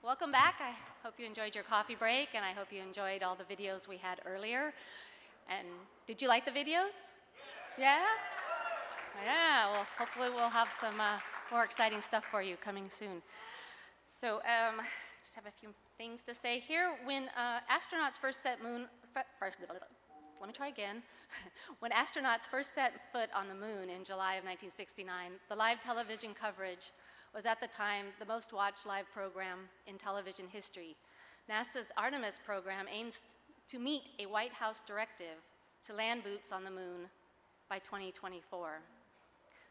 Welcome back. I hope you enjoyed your coffee break, and I hope you enjoyed all the videos we had earlier. And did you like the videos? Yeah? Yeah, well, hopefully we'll have some more exciting stuff for you coming soon. So just have a few things to say here. When astronauts first set let me try again. When astronauts first set foot on the moon in July of 1969, the live television coverage was at the time the most watched live program in television history. NASA's Artemis program aims to meet a White House directive to land boots on the moon by 2024.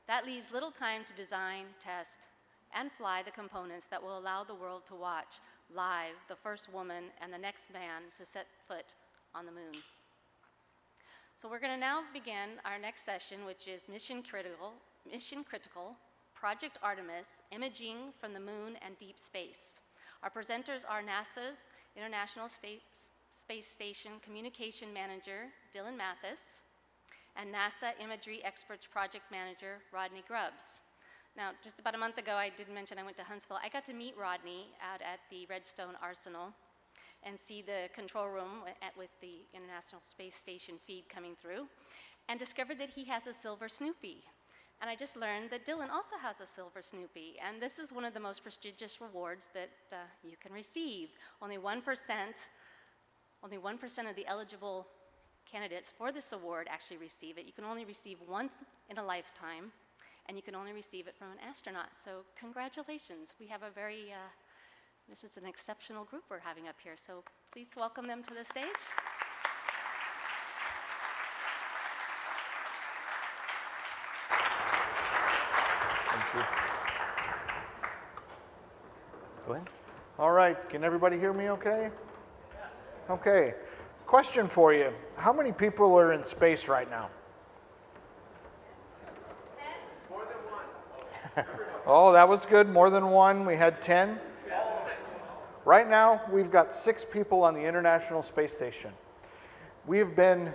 That leaves little time to design, test, and fly the components that will allow the world to watch live the first woman and the next man to set foot on the moon. So we're going to now begin our next session, which is Mission Critical, Project Artemis, Imaging from the Moon and Deep Space. Our presenters are NASA's International Space Station Communication Manager, Dylan Mathis, and NASA Imagery Experts Project Manager, Rodney Grubbs. Now, just about a month ago, I did mention I went to Huntsville. I got to meet Rodney out at the Redstone Arsenal and see the control room with the International Space Station feed coming through, and discovered that he has a silver Snoopy. And I just learned that Dylan also has a silver Snoopy, and this is one of the most prestigious rewards that you can receive. Only 1% of the eligible candidates for this award actually receive it. You can only receive once in a lifetime, and you can only receive it from an astronaut. So congratulations. We have a very, this is an exceptional group we're having up here, so please welcome them to the stage. Go ahead. All right, can everybody hear me okay? Okay, question for you. How many people are in space right now? 10. More than one. Oh, that was good, more than one. We had 10. Right now, we've got 6 people on the International Space Station. We have been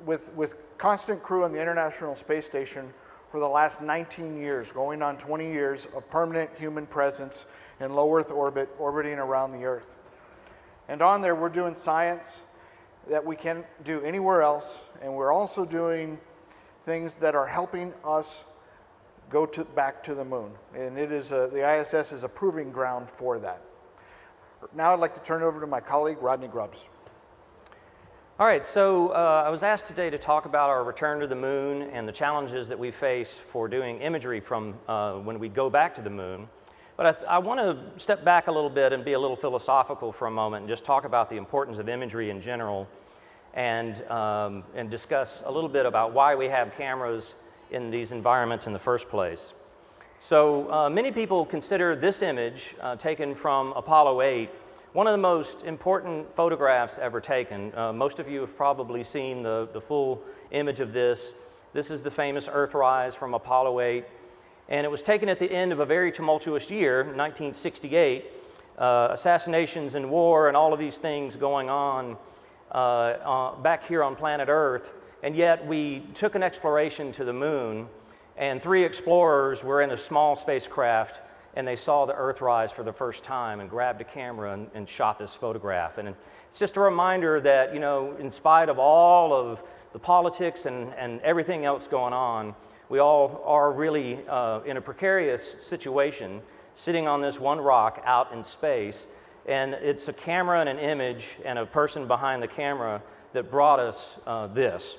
with constant crew on the International Space Station for the last 19 years, going on 20 years of permanent human presence in low Earth orbit, orbiting around the Earth. And on there, we're doing science that we can't do anywhere else, and we're also doing things that are helping us go back to the moon. And it is the ISS is a proving ground for that. Now I'd like to turn it over to my colleague, Rodney Grubbs. All right, so I was asked today to talk about our return to the moon and the challenges that we face for doing imagery from when we go back to the moon. But I want to step back a little bit and be a little philosophical for a moment and just talk about the importance of imagery in general and discuss a little bit about why we have cameras in these environments in the first place. So many people consider this image taken from Apollo 8 one of the most important photographs ever taken. Most of you have probably seen the full image of this. This is the famous Earthrise from Apollo 8. And it was taken at the end of a very tumultuous year, 1968. Assassinations and war and all of these things going on back here on planet Earth. And yet we took an exploration to the moon, and 3 explorers were in a small spacecraft, and they saw the Earthrise for the first time and grabbed a camera and shot this photograph. And it's just a reminder that, you know, in spite of all of the politics and everything else going on, we all are really in a precarious situation, sitting on this one rock out in space. And it's a camera and an image and a person behind the camera that brought us this.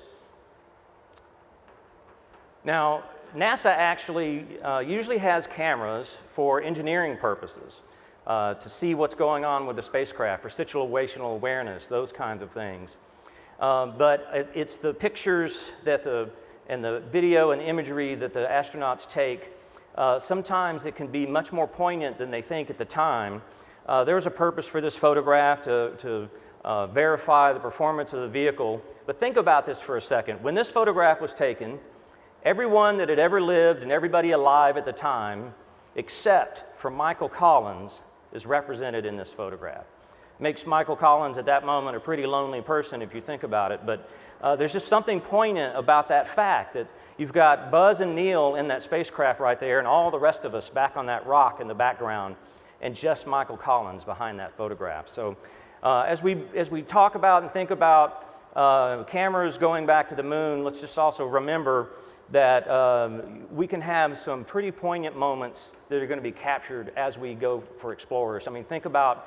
Now, NASA actually usually has cameras for engineering purposes, to see what's going on with the spacecraft, for situational awareness, those kinds of things. But it's the pictures and the video and imagery that the astronauts take. Sometimes it can be much more poignant than they think at the time. There's a purpose for this photograph to verify the performance of the vehicle. But think about this for a second. When this photograph was taken, everyone that had ever lived and everybody alive at the time, except for Michael Collins, is represented in this photograph. Makes Michael Collins at that moment a pretty lonely person if you think about it, but there's just something poignant about that fact that you've got Buzz and Neil in that spacecraft right there and all the rest of us back on that rock in the background. and just Michael Collins behind that photograph. So as we talk about and think about cameras going back to the moon, let's just also remember that we can have some pretty poignant moments that are going to be captured as we go for explorers. I mean, think about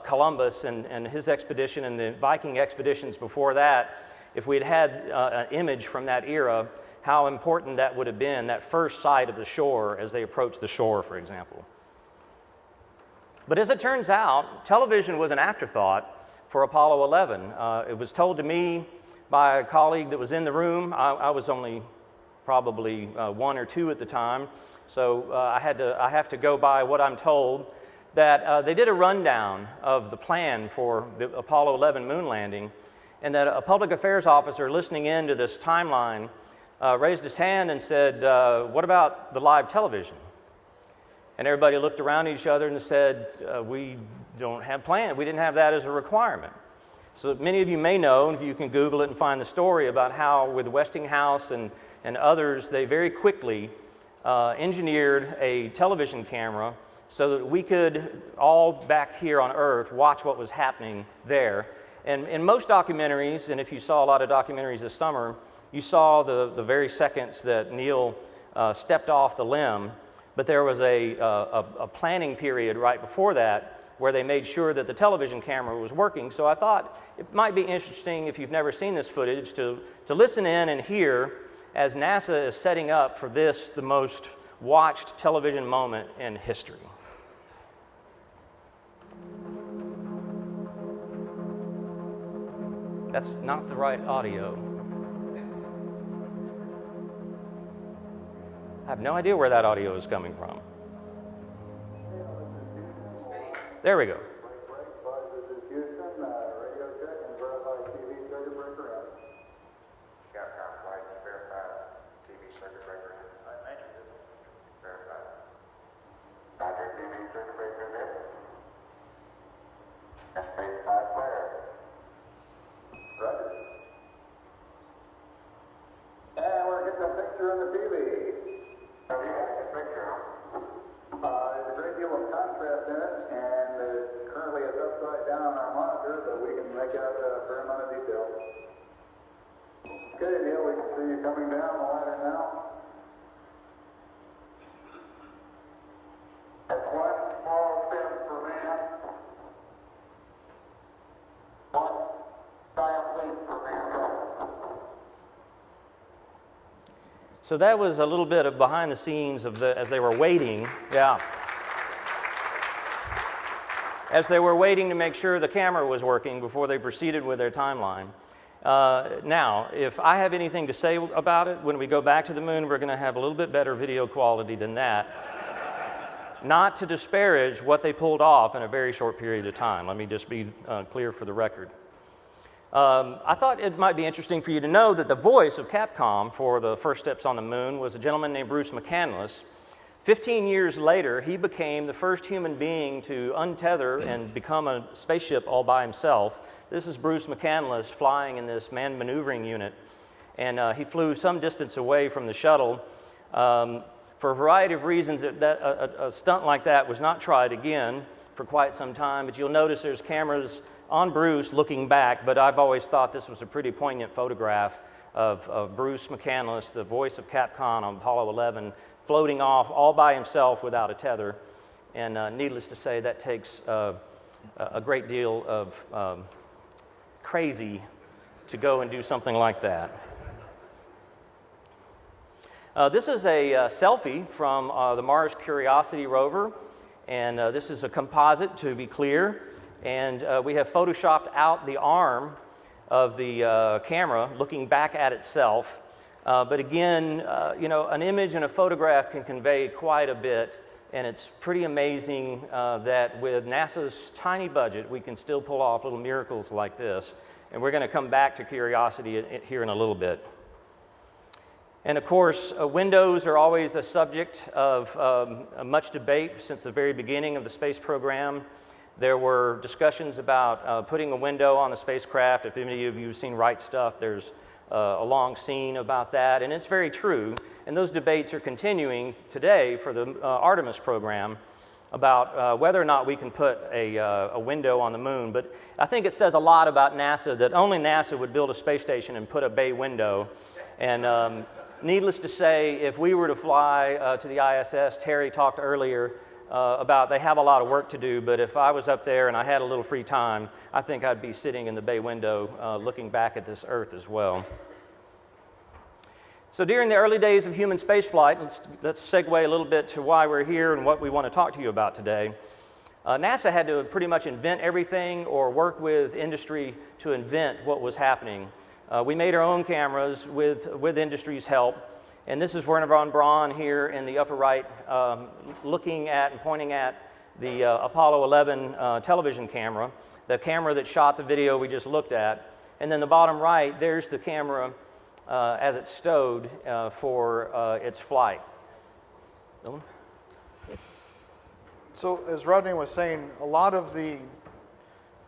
Columbus and his expedition and the Viking expeditions before that. If we had had an image from that era, how important that would have been, that first sight of the shore as they approached the shore, for example. But as it turns out, television was an afterthought for Apollo 11. It was told to me by a colleague that was in the room. I was only probably 1 or 2 at the time, so I have to go by what I'm told, that they did a rundown of the plan for the Apollo 11 moon landing, and that a public affairs officer listening in to this timeline raised his hand and said, what about the live television? And everybody looked around at each other and said, we don't have plans. We didn't have that as a requirement. So many of you may know, if you can Google it and find the story about how with Westinghouse and others, they very quickly engineered a television camera so that we could all back here on Earth watch what was happening there. And in most documentaries, and if you saw a lot of documentaries this summer, you saw the very seconds that Neil stepped off the limb, but there was a planning period right before that where they made sure that the television camera was working. So I thought it might be interesting, if you've never seen this footage, to listen in and hear as NASA is setting up for this, the most watched television moment in history. That's not the right audio. I have no idea where that audio is coming from. There we go. So that was a little bit of behind the scenes of as they were waiting. Yeah. As they were waiting to make sure the camera was working before they proceeded with their timeline. Now, if I have anything to say about it, when we go back to the moon, we're going to have a little bit better video quality than that. Not to disparage what they pulled off in a very short period of time. Let me just be clear for the record. I thought it might be interesting for you to know that the voice of Capcom for the first steps on the moon was a gentleman named Bruce McCandless. 15 years later, he became the first human being to untether and become a spaceship all by himself. This is Bruce McCandless flying in this manned maneuvering unit, and he flew some distance away from the shuttle. For a variety of reasons, a stunt like that was not tried again for quite some time, but you'll notice there's cameras on Bruce looking back, but I've always thought this was a pretty poignant photograph of Bruce McCandless, the voice of Capcom on Apollo 11, floating off all by himself without a tether. And needless to say, that takes a great deal of crazy to go and do something like that. This is a selfie from the Mars Curiosity rover, and this is a composite, to be clear. And we have photoshopped out the arm of the camera looking back at itself. But again, you know, an image and a photograph can convey quite a bit, and it's pretty amazing that with NASA's tiny budget, we can still pull off little miracles like this. And we're going to come back to Curiosity here in a little bit. And of course, windows are always a subject of much debate since the very beginning of the space program. There were discussions about putting a window on the spacecraft. If any of you have seen Right Stuff, there's a long scene about that, and it's very true. And those debates are continuing today for the Artemis program. about whether or not we can put a window on the moon. But I think it says a lot about NASA that only NASA would build a space station and put a bay window. And needless to say, if we were to fly to the ISS, Terry talked earlier about they have a lot of work to do, but if I was up there and I had a little free time, I think I'd be sitting in the bay window looking back at this Earth as well. So during the early days of human spaceflight, let's segue a little bit to why we're here and what we want to talk to you about today. NASA had to pretty much invent everything or work with industry to invent what was happening. We made our own cameras with industry's help. And this is Werner von Braun here in the upper right, looking at and pointing at the Apollo 11 television camera, the camera that shot the video we just looked at. And then the bottom right, there's the camera as it's stowed for its flight. So as Rodney was saying, a lot of the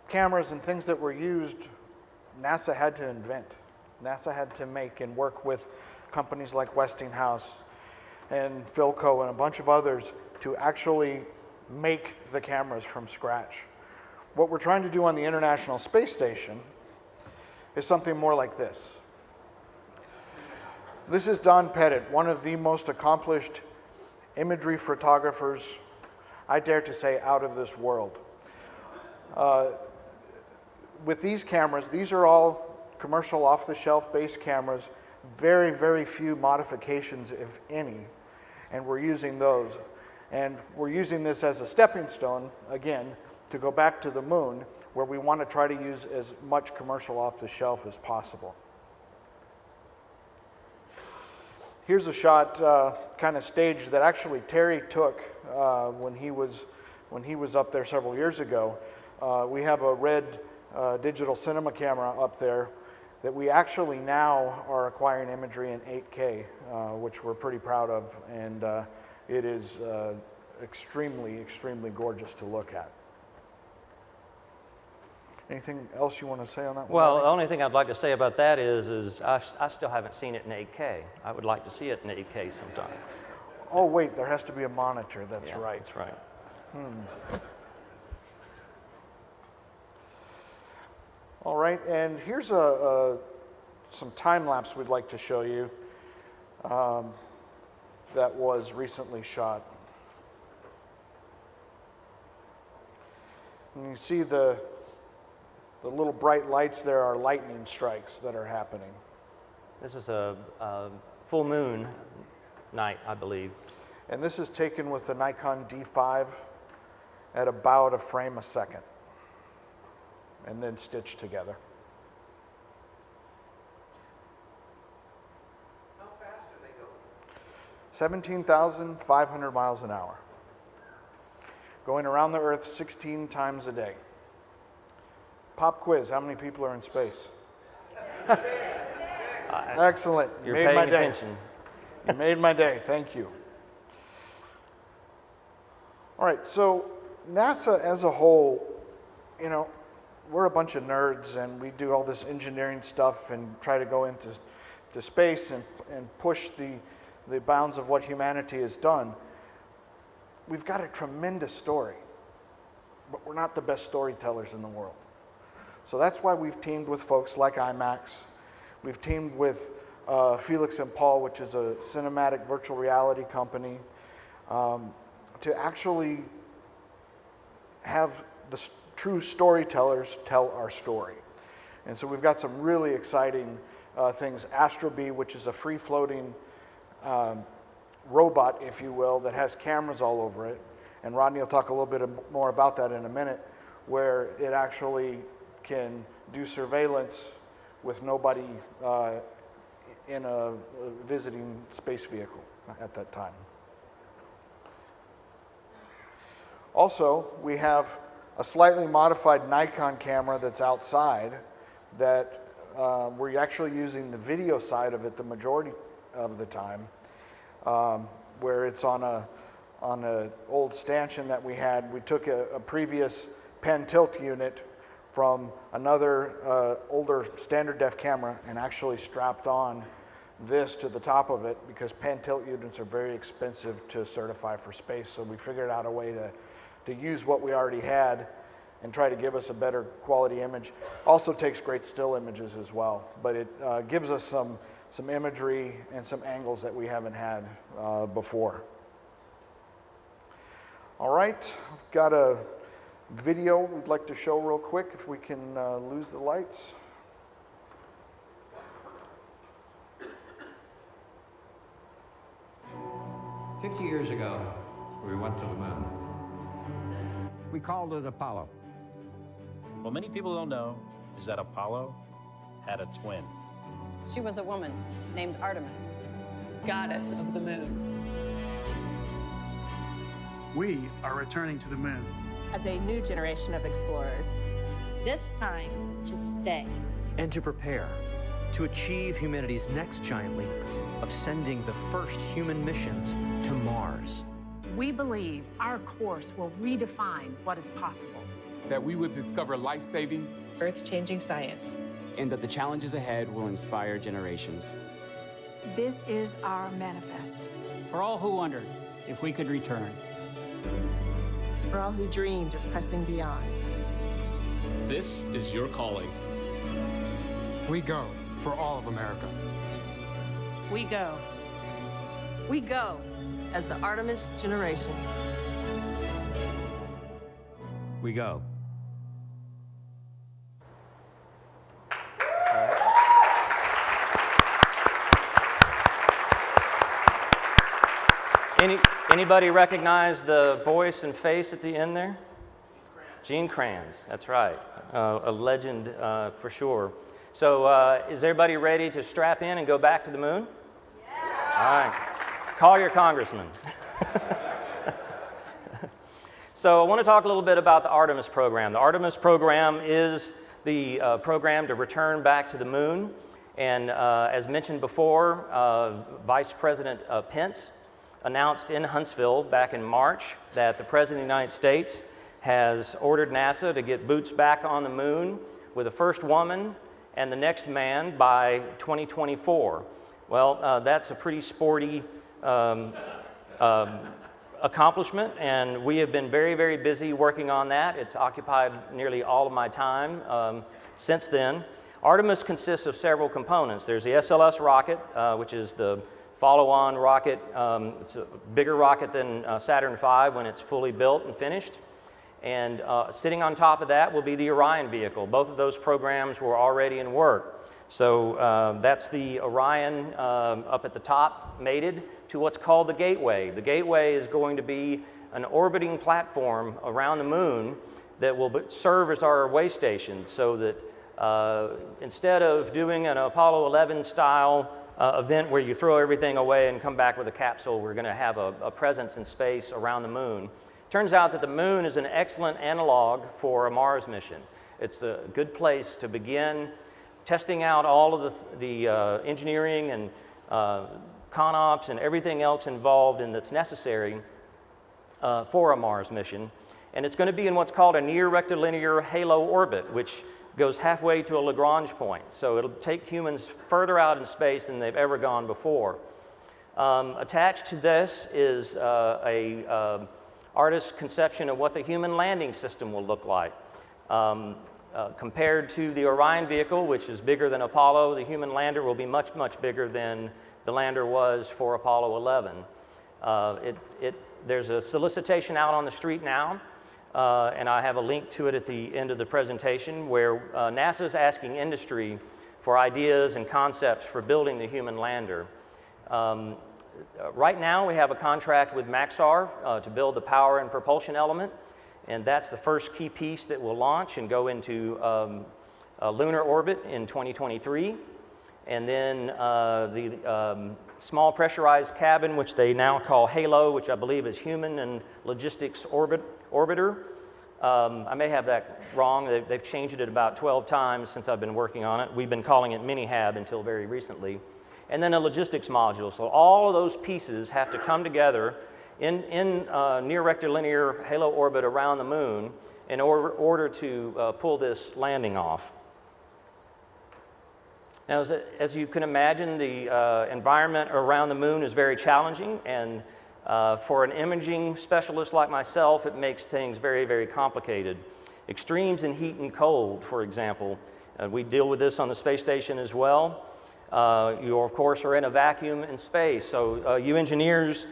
cameras and things that were used, NASA had to invent. NASA had to make and work with companies like Westinghouse and Philco and a bunch of others to actually make the cameras from scratch. What we're trying to do on the International Space Station is something more like this. This is Don Pettit, one of the most accomplished imagery photographers, I dare to say, out of this world. With these cameras, these are all commercial off-the-shelf base cameras, very, very few modifications, if any, and we're using those. And we're using this as a stepping stone, again, to go back to the moon, where we want to try to use as much commercial off-the-shelf as possible. Here's a shot, kind of staged, that actually Terry took when he was up there several years ago. We have a red digital cinema camera up there that we actually now are acquiring imagery in 8K, which we're pretty proud of, and it is extremely, extremely gorgeous to look at. Anything else you want to say on that one? Well, the only thing I'd like to say about that is I still haven't seen it in 8K. I would like to see it in 8K sometime. Oh, wait, there has to be a monitor. That's right. That's right. All right, and here's some time lapse we'd like to show you that was recently shot. And you see the little bright lights there are lightning strikes that are happening. This is a full moon night, I believe. And this is taken with the Nikon D5 at about a frame a second, and then stitched together. How fast do they go? 17,500 miles an hour. Going around the Earth 16 times a day. Pop quiz, how many people are in space? Excellent. You're made paying my day. attention. You made my day, thank you. All right, so NASA as a whole, you know, we're a bunch of nerds and we do all this engineering stuff and try to go into space and push the bounds of what humanity has done. We've got a tremendous story, but we're not the best storytellers in the world. So that's why we've teamed with folks like IMAX. We've teamed with Felix and Paul, which is a cinematic virtual reality company, to actually have the true storytellers tell our story. And so we've got some really exciting things. Astrobee, which is a free-floating robot, if you will, that has cameras all over it. And Rodney will talk a little bit more about that in a minute, where it actually can do surveillance with nobody in a visiting space vehicle at that time. Also, we have a slightly modified Nikon camera that's outside that we're actually using the video side of it the majority of the time, where it's on a old stanchion that we had. We took a previous pen tilt unit from another older standard def camera and actually strapped on this to the top of it because pen tilt units are very expensive to certify for space. So we figured out a way to use what we already had and try to give us a better quality image. Also takes great still images as well, but it gives us some imagery and some angles that we haven't had before. All right, I've got a video we'd like to show real quick if we can lose the lights. 50 years ago, we went to the moon. We called it Apollo. What many people don't know is that Apollo had a twin. She was a woman named Artemis, goddess of the moon. We are returning to the moon. as a new generation of explorers. This time to stay. And to prepare to achieve humanity's next giant leap of sending the first human missions to Mars. We believe our course will redefine what is possible. That we would discover life-saving, Earth-changing science. And that the challenges ahead will inspire generations. This is our manifest. For all who wondered if we could return. For all who dreamed of pressing beyond. This is your calling. We go for all of America. We go. We go as the Artemis generation. We go. Anybody recognize the voice and face at the end there? Gene Kranz, that's right. A legend for sure. So is everybody ready to strap in and go back to the moon? Yeah. All right. Call your congressman. So I want to talk a little bit about the Artemis program. The Artemis program is the program to return back to the moon. And as mentioned before, Vice President Pence announced in Huntsville back in March that the President of the United States has ordered NASA to get boots back on the moon with the first woman and the next man by 2024. Well, that's a pretty sporty accomplishment, and we have been very, very busy working on that. It's occupied nearly all of my time since then. Artemis consists of several components. There's the SLS rocket, which is the follow-on rocket. It's a bigger rocket than Saturn V when it's fully built and finished. And sitting on top of that will be the Orion vehicle. Both of those programs were already in work. So that's the Orion up at the top, mated to what's called the Gateway. The Gateway is going to be an orbiting platform around the moon that will serve as our way station, so that instead of doing an Apollo 11 style event where you throw everything away and come back with a capsule, we're going to have a presence in space around the moon. Turns out that the moon is an excellent analog for a Mars mission. It's a good place to begin testing out all of the engineering and ConOps and everything else involved and that's necessary for a Mars mission. And it's going to be in what's called a near rectilinear halo orbit, which goes halfway to a Lagrange point. So it'll take humans further out in space than they've ever gone before. Attached to this is a artist's conception of what the human landing system will look like. Compared to the Orion vehicle, which is bigger than Apollo, the human lander will be much, much bigger than the lander was for Apollo 11. There's a solicitation out on the street now, and I have a link to it at the end of the presentation, where NASA is asking industry for ideas and concepts for building the human lander. Right now, we have a contract with Maxar to build the power and propulsion element, and that's the first key piece that will launch and go into a lunar orbit in 2023. And then the small pressurized cabin, which they now call HALO, which I believe is Human and Logistics Orbiter. I may have that wrong. They've changed it about 12 times since I've been working on it. We've been calling it Mini-HAB until very recently. And then a logistics module. So all of those pieces have to come together in near rectilinear halo orbit around the moon in order to pull this landing off. Now, as you can imagine, the environment around the moon is very challenging, and For an imaging specialist like myself, it makes things very, very complicated. Extremes in heat and cold, for example. We deal with this on the space station as well. You, of course, are in a vacuum in space, so you engineers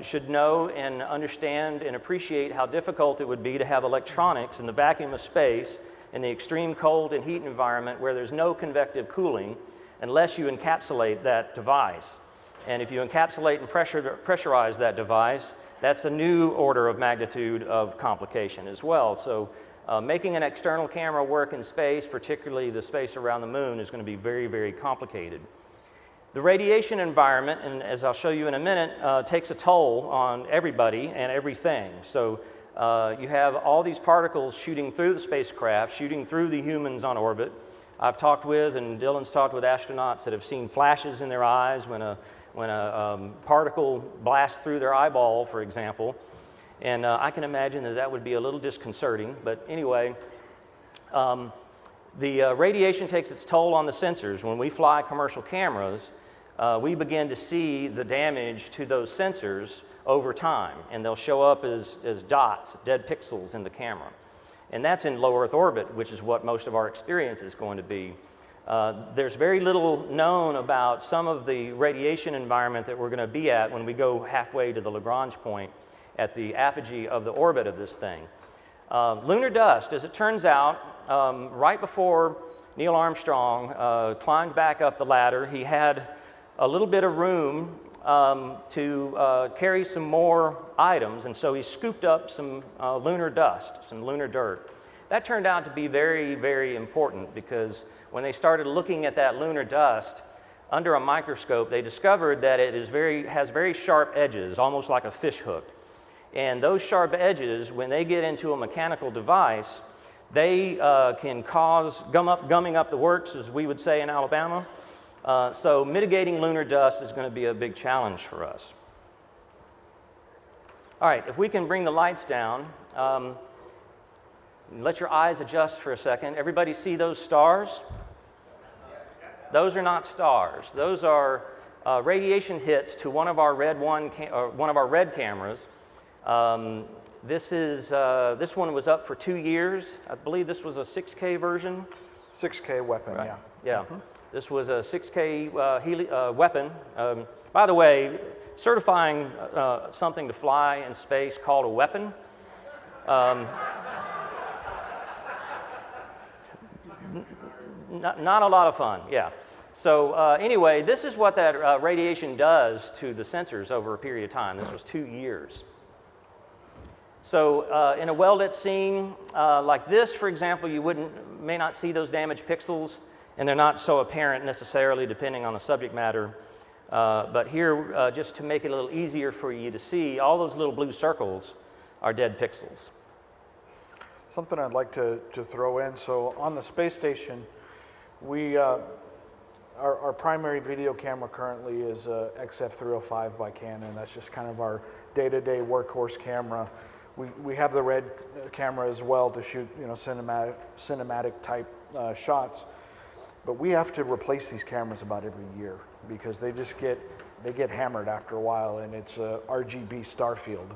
should know and understand and appreciate how difficult it would be to have electronics in the vacuum of space in the extreme cold and heat environment where there's no convective cooling unless you encapsulate that device. And if you encapsulate and pressurize that device, that's a new order of magnitude of complication as well. So making an external camera work in space, particularly the space around the moon, is going to be very, very complicated. The radiation environment, and as I'll show you in a minute, takes a toll on everybody and everything. So you have all these particles shooting through the spacecraft, shooting through the humans on orbit. I've talked with, and Dylan's talked with astronauts that have seen flashes in their eyes when a particle blasts through their eyeball, for example. And I can imagine that that would be a little disconcerting. But anyway, the radiation takes its toll on the sensors. When we fly commercial cameras, we begin to see the damage to those sensors over time. And they'll show up as dots, dead pixels in the camera. And that's in low Earth orbit, which is what most of our experience is going to be. There's very little known about some of the radiation environment that we're going to be at when we go halfway to the Lagrange point at the apogee of the orbit of this thing. Lunar dust, as it turns out, right before Neil Armstrong climbed back up the ladder, he had a little bit of room to carry some more items, and so he scooped up some lunar dust, some lunar dirt. That turned out to be very, very important because when they started looking at that lunar dust under a microscope, they discovered that it has very sharp edges, almost like a fish hook. And those sharp edges, when they get into a mechanical device, they can cause gumming up the works, as we would say in Alabama. So mitigating lunar dust is going to be a big challenge for us. All right, if we can bring the lights down, let your eyes adjust for a second. Everybody see those stars? Those are not stars. Those are radiation hits to one of our red cameras. This one was up for 2 years. I believe this was a 6K version. 6K weapon, right. Yeah. Yeah. Mm-hmm. This was a 6K weapon. By the way, certifying something to fly in space called a weapon. Not a lot of fun, yeah. So anyway, this is what that radiation does to the sensors over a period of time. This was 2 years. So in a well-lit scene like this, for example, you may not see those damaged pixels, and they're not so apparent necessarily depending on the subject matter. But here, just to make it a little easier for you to see, all those little blue circles are dead pixels. Something I'd like to throw in, so on the space station, our primary video camera currently is XF305 by Canon. That's just kind of our day-to-day workhorse camera. We have the red camera as well to shoot, cinematic type shots. But we have to replace these cameras about every year because they get hammered after a while, and it's a RGB star field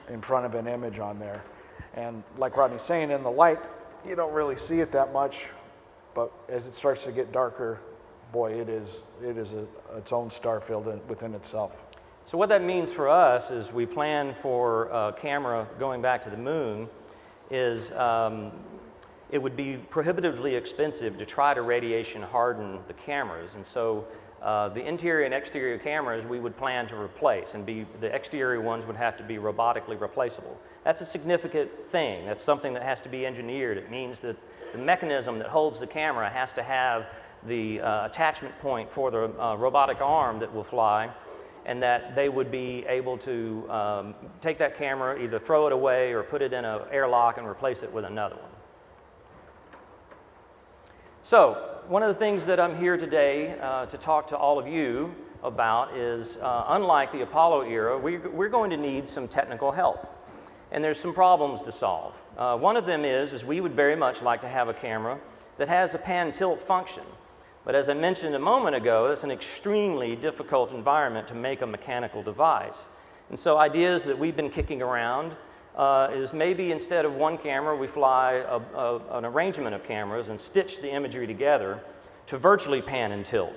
in front of an image on there. And like Rodney's saying, in the light, you don't really see it that much, but as it starts to get darker, boy, it is its own star field within itself. So what that means for us is we plan for a camera going back to the moon is it would be prohibitively expensive to try to radiation harden the cameras. And so the interior and exterior cameras we would plan to replace, and the exterior ones would have to be robotically replaceable. That's a significant thing. That's something that has to be engineered. It means that the mechanism that holds the camera has to have the attachment point for the robotic arm that will fly, and that they would be able to take that camera, either throw it away or put it in an airlock and replace it with another one. So, one of the things that I'm here today to talk to all of you about is, unlike the Apollo era, we're going to need some technical help. And there's some problems to solve. One of them is we would very much like to have a camera that has a pan-tilt function. But as I mentioned a moment ago, it's an extremely difficult environment to make a mechanical device. And so ideas that we've been kicking around is maybe instead of one camera, we fly an arrangement of cameras and stitch the imagery together to virtually pan and tilt.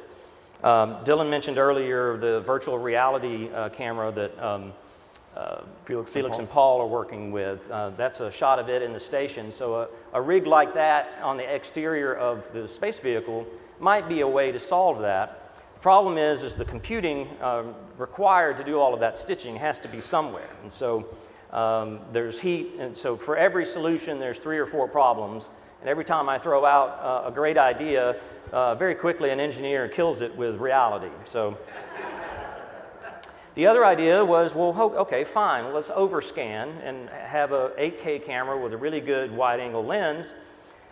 Dylan mentioned earlier the virtual reality camera that Felix and Paul are working with. That's a shot of it in the station. So a rig like that on the exterior of the space vehicle might be a way to solve that. The problem is the computing required to do all of that stitching has to be somewhere. And so there's heat, and so for every solution there's 3 or 4 problems. And every time I throw out a great idea, very quickly an engineer kills it with reality. So the other idea was, well, okay, fine, let's overscan and have a 8K camera with a really good wide-angle lens,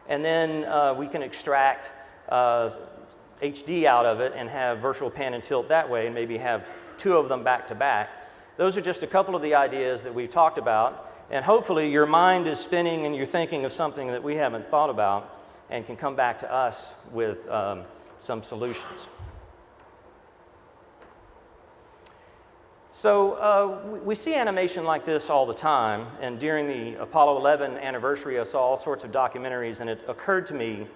and then we can extract HD out of it and have virtual pan and tilt that way, and maybe have 2 of them back to back. Those are just a couple of the ideas that we've talked about, and hopefully your mind is spinning and you're thinking of something that we haven't thought about and can come back to us with some solutions. So we see animation like this all the time, and during the Apollo 11 anniversary I saw all sorts of documentaries, and it occurred to me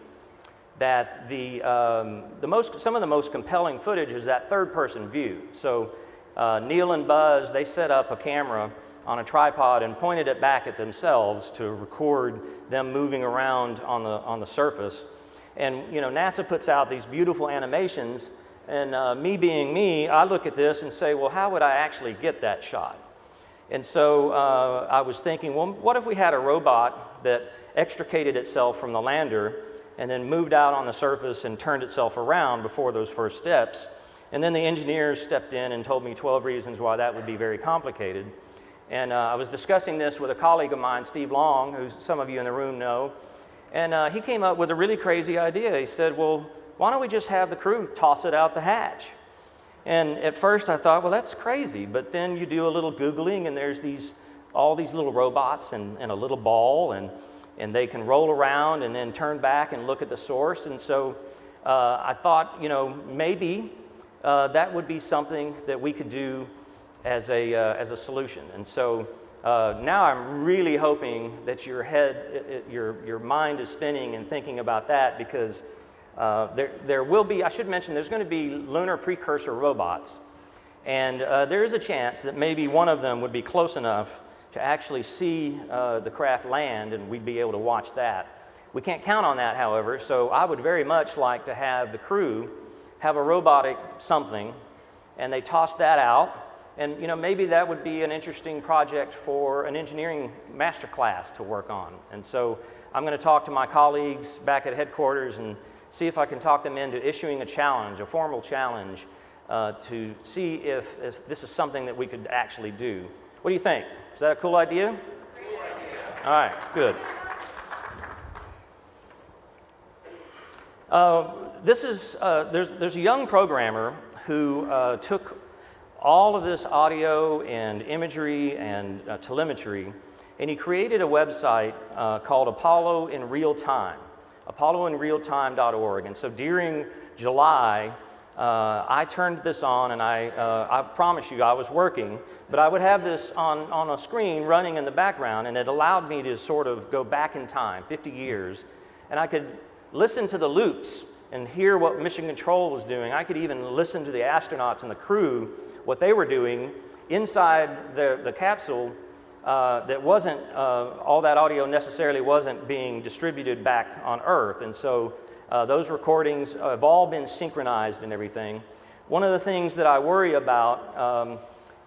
that some of the most compelling footage is that third-person view. So Neil and Buzz, they set up a camera on a tripod and pointed it back at themselves to record them moving around on the surface. And you know, NASA puts out these beautiful animations, and me being me, I look at this and say, well, how would I actually get that shot? And so I was thinking, well, what if we had a robot that extricated itself from the lander and then moved out on the surface and turned itself around before those first steps? And then the engineers stepped in and told me 12 reasons why that would be very complicated. And I was discussing this with a colleague of mine, Steve Long, who some of you in the room know. And he came up with a really crazy idea. He said, well, why don't we just have the crew toss it out the hatch? And at first I thought, well, that's crazy. But then you do a little Googling, and there's all these little robots and a little ball, and they can roll around and then turn back and look at the source. And so I thought, you know, maybe that would be something that we could do as a solution. And so now I'm really hoping that your mind is spinning and thinking about that, because there will be, I should mention, there's going to be lunar precursor robots. And there is a chance that maybe one of them would be close enough to actually see the craft land, and we'd be able to watch that. We can't count on that, however, so I would very much like to have the crew have a robotic something, and they toss that out. And you know, maybe that would be an interesting project for an engineering masterclass to work on. And so I'm going to talk to my colleagues back at headquarters and see if I can talk them into issuing a challenge, a formal challenge, to see if this is something that we could actually do. What do you think? Is that a cool idea? Great idea. All right, good. There's a young programmer who took all of this audio and imagery and telemetry, and he created a website called Apollo in RealTime, apolloinrealtime.org. And so during July, I turned this on, and I promise you I was working, but I would have this on a screen running in the background, and it allowed me to sort of go back in time, 50 years, and I could listen to the loops and hear what Mission Control was doing. I could even listen to the astronauts and the crew, what they were doing inside the capsule. That wasn't, all that audio necessarily wasn't being distributed back on Earth. And so those recordings have all been synchronized and everything. One of the things that I worry about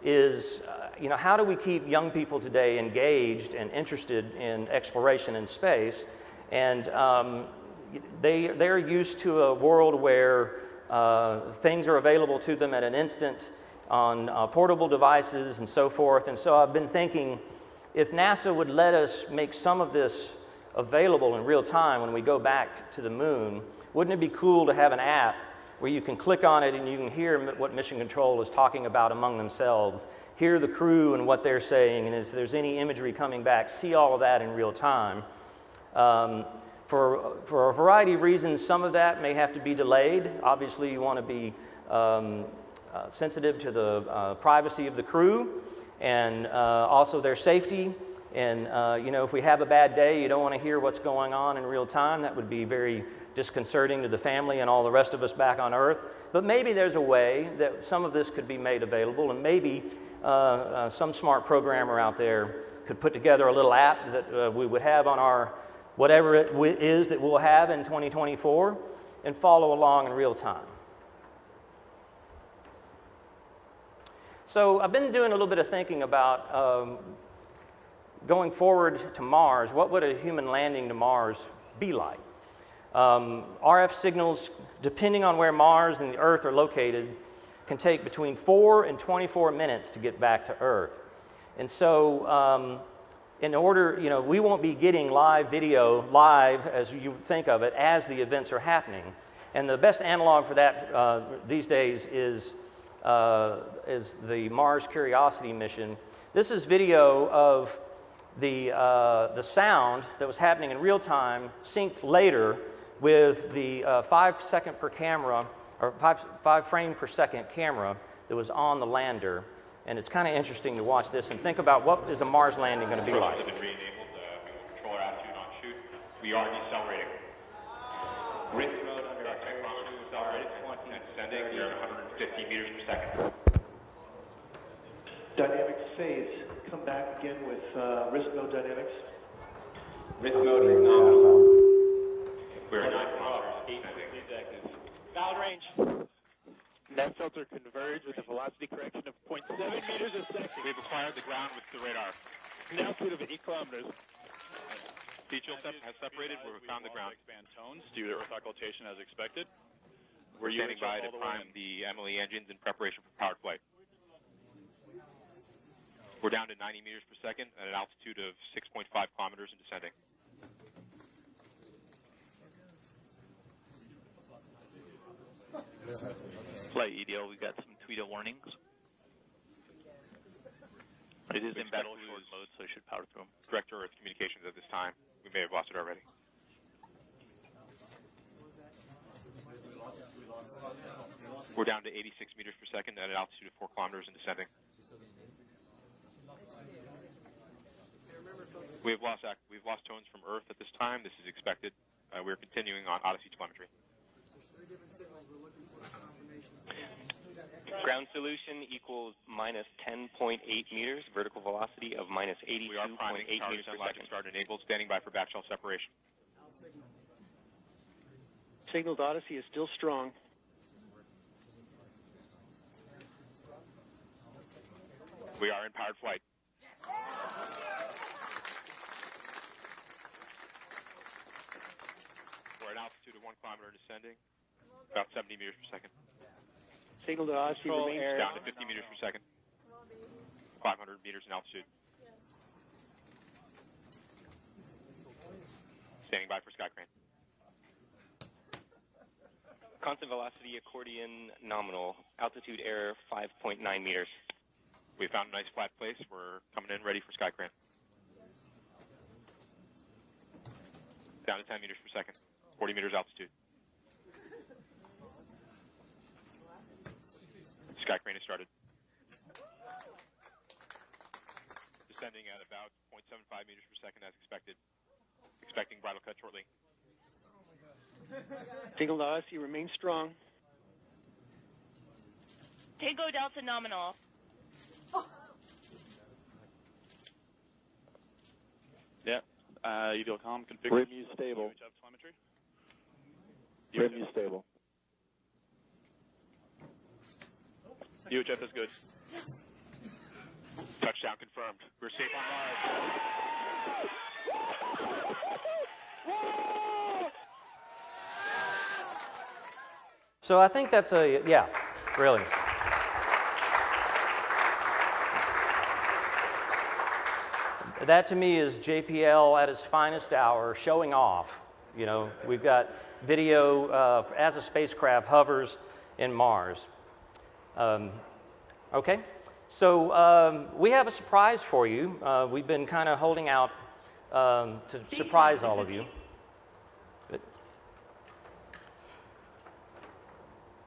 is, you know, how do we keep young people today engaged and interested in exploration in space? And they're used to a world where things are available to them at an instant on portable devices and so forth. And so I've been thinking, if NASA would let us make some of this available in real time when we go back to the moon, wouldn't it be cool to have an app where you can click on it and you can hear what Mission Control is talking about among themselves, hear the crew and what they're saying, and if there's any imagery coming back, see all of that in real time. For a variety of reasons, some of that may have to be delayed. Obviously, you want to be sensitive to the privacy of the crew, and also their safety. And you know, if we have a bad day, you don't want to hear what's going on in real time. That would be very disconcerting to the family and all the rest of us back on Earth. But maybe there's a way that some of this could be made available, and maybe some smart programmer out there could put together a little app that we would have on our whatever it is that we'll have in 2024 and follow along in real time. So I've been doing a little bit of thinking about going forward to Mars. What would a human landing to Mars be like? RF signals, depending on where Mars and the Earth are located, can take between 4 and 24 minutes to get back to Earth. And so in order, you know, we won't be getting live video, live as you think of it, as the events are happening. And the best analog for that these days is the Mars Curiosity mission. This is video of the sound that was happening in real time, synced later with the 5 second per camera, or 5 frame per second camera that was on the lander. And it's kind of interesting to watch this and think about what is a Mars landing going to be like. Have been re-enabled. We will control our attitude on shoot. We are decelerating. Risk mode under our technology is already 20 and descending. We are at 150 meters per second. Dynamics phase. Come back again with risk mode dynamics. Risk mode is nominal. We're at 9 kilometers, 8 seconds. Valid range. Net filter converged with a velocity correction of 0.7 meters a second. We've acquired the ground with the radar. An altitude of 8 kilometers. Speed chill has separated where we found the ground. Expand tones due to Earth occultation as expected. We're standing by to prime the MLE engines in preparation for powered flight. We're down to 90 meters per second at an altitude of 6.5 kilometers and descending. Flight EDL, we've got some Tweedo warnings. It is in battle short mode, so it should power through them. Direct to Earth communications at this time. We may have lost it already. We're down to 86 meters per second at an altitude of 4 kilometers and descending. We've lost tones from Earth at this time. This is expected. We're continuing on Odyssey telemetry. Ground solution equals minus 10.8 meters, vertical velocity of minus 82.8 meters per second. Start enabled, standing by for backshell separation. Signal to Odyssey is still strong. We are in powered flight. We're at altitude of 1 kilometer descending, about 70 meters per second. Signal to Odyssey remains down to 50 meters per second, 500 meters in altitude. Standing by for sky crane. Constant velocity accordion nominal, altitude error 5.9 meters. We found a nice flat place. We're coming in ready for sky crane. Down to 10 meters per second, 40 meters altitude. Sky crane has started. Descending at about 0.75 meters per second as expected. Expecting bridle cut shortly. Signal to Odyssey remains strong. Tango Delta nominal. Yeah. UDLCOM configured. Brim stable. UHF telemetry. Brim stable. UHF is good. Touchdown confirmed. We're safe on Mars. So I think that's yeah, really. That to me is JPL at its finest hour, showing off. You know, we've got video as a spacecraft hovers in Mars. Okay, so we have a surprise for you. We've been kind of holding out to surprise all of you.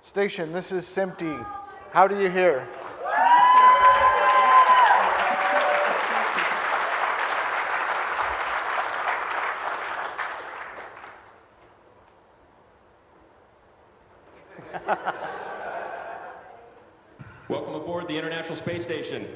Station, this is SMPTE. How do you hear? Welcome aboard the International Space Station.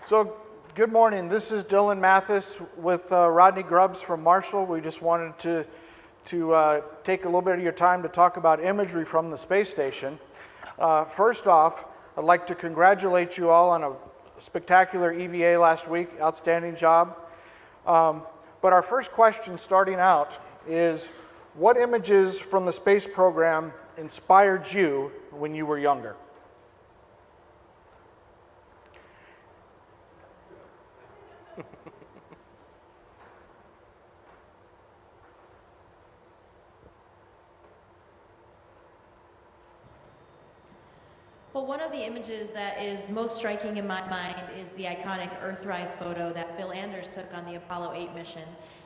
So, good morning. This is Dylan Mathis with Rodney Grubbs from Marshall. We just wanted to take a little bit of your time to talk about imagery from the space station. First off, I'd like to congratulate you all on a spectacular EVA last week. Outstanding job. But our first question starting out is, what images from the space program inspired you when you were younger? Well, one of the images that is most striking in my mind is the iconic Earthrise photo that Bill Anders took on the Apollo 8 mission.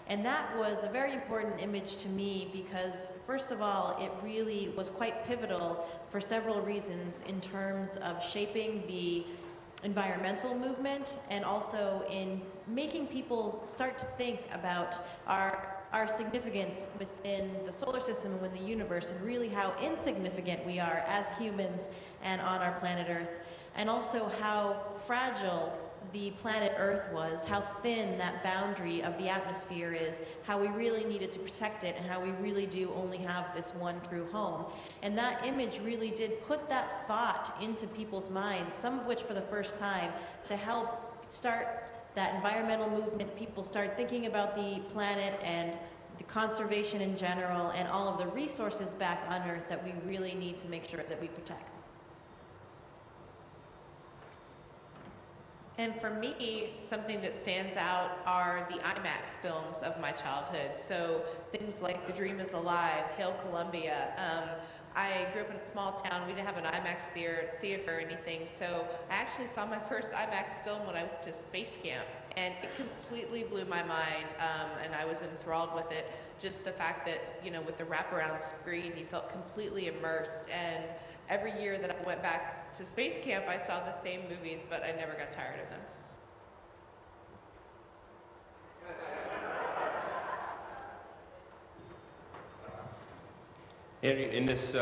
And that was a very important image to me because, first of all, it really was quite pivotal for several reasons in terms of shaping the environmental movement and also in making people start to think about our significance within the solar system and within the universe, and really how insignificant we are as humans and on our planet Earth, and also how fragile the planet Earth was, how thin that boundary of the atmosphere is, how we really needed to protect it, and how we really do only have this one true home. And that image really did put that thought into people's minds, some of which for the first time, to help start that environmental movement. People start thinking about the planet and the conservation in general and all of the resources back on Earth that we really need to make sure that we protect. And for me, something that stands out are the IMAX films of my childhood. So things like The Dream is Alive, Hail Columbia. I grew up in a small town. We didn't have an IMAX theater or anything. So I actually saw my first IMAX film when I went to space camp. And it completely blew my mind, and I was enthralled with it. Just the fact that, you know, with the wraparound screen, you felt completely immersed. And every year that I went back to space camp, I saw the same movies, but I never got tired of them. In this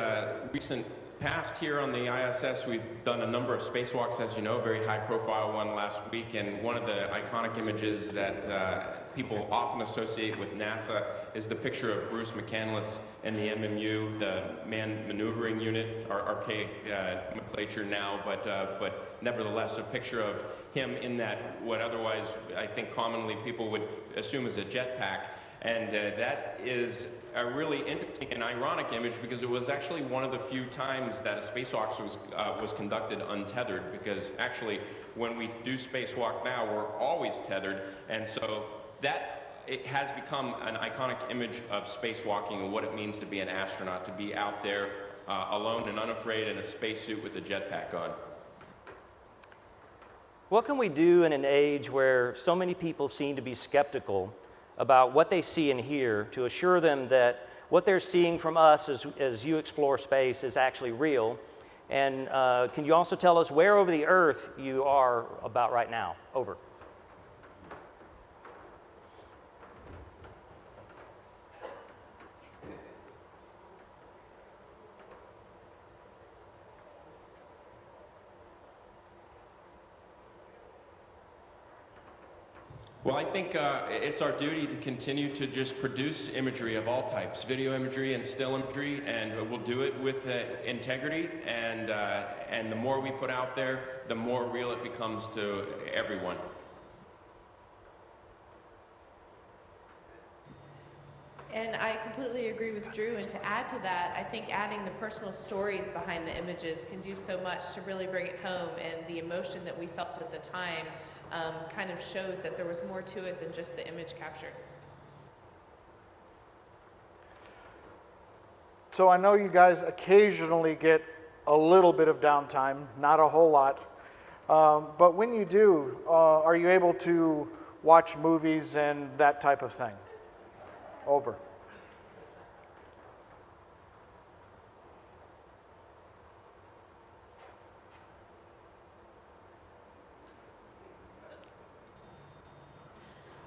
recent past here on the ISS, we've done a number of spacewalks, as you know, very high-profile one last week, and one of the iconic images that people often associate with NASA is the picture of Bruce McCandless in the MMU, the Manned Maneuvering Unit, our archaic nomenclature now, but nevertheless a picture of him in that what otherwise I think commonly people would assume is a jetpack. And that is a really interesting and ironic image because it was actually one of the few times that a spacewalk was conducted untethered, because actually when we do spacewalk now, we're always tethered, and so it has become an iconic image of spacewalking and what it means to be an astronaut, to be out there alone and unafraid in a spacesuit with a jetpack on. What can we do in an age where so many people seem to be skeptical about what they see and hear to assure them that what they're seeing from us as you explore space is actually real? And can you also tell us where over the Earth you are about right now? Over. Well, I think it's our duty to continue to just produce imagery of all types, video imagery and still imagery, and we'll do it with integrity, and the more we put out there, the more real it becomes to everyone. And I completely agree with Drew, and to add to that, I think adding the personal stories behind the images can do so much to really bring it home, and the emotion that we felt at the time kind of shows that there was more to it than just the image captured. So I know you guys occasionally get a little bit of downtime, not a whole lot, but when you do, are you able to watch movies and that type of thing? Over.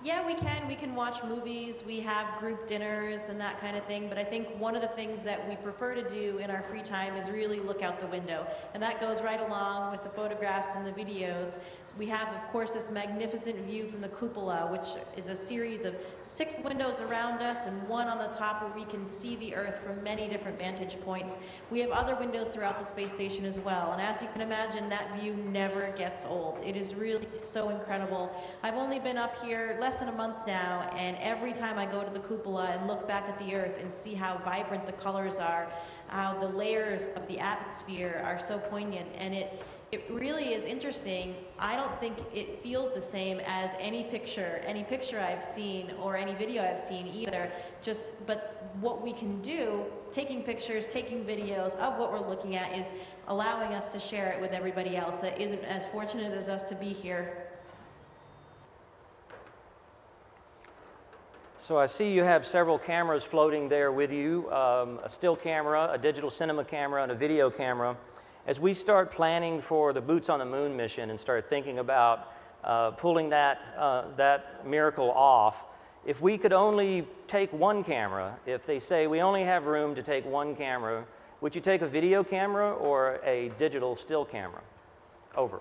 Yeah, we can. We can watch movies. We have group dinners and that kind of thing. But I think one of the things that we prefer to do in our free time is really look out the window. And that goes right along with the photographs and the videos. We have, of course, this magnificent view from the cupola, which is a series of 6 windows around us and one on the top where we can see the Earth from many different vantage points. We have other windows throughout the space station as well. And as you can imagine, that view never gets old. It is really so incredible. I've only been up here less than a month now, and every time I go to the cupola and look back at the Earth and see how vibrant the colors are, how the layers of the atmosphere are so poignant, and it really is interesting. I don't think it feels the same as any picture I've seen or any video I've seen either. But what we can do, taking pictures, taking videos of what we're looking at, is allowing us to share it with everybody else that isn't as fortunate as us to be here. So I see you have several cameras floating there with you, a still camera, a digital cinema camera, and a video camera. As we start planning for the Boots on the Moon mission and start thinking about pulling that miracle off, if we could only take one camera, if they say we only have room to take one camera, would you take a video camera or a digital still camera? Over.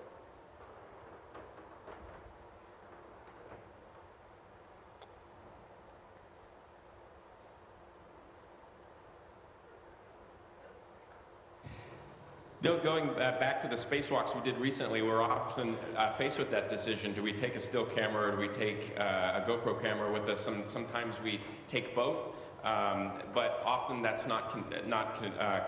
Bill, going back to the spacewalks we did recently, we're often faced with that decision. Do we take a still camera or do we take a GoPro camera with us? Sometimes we take both, but often that's not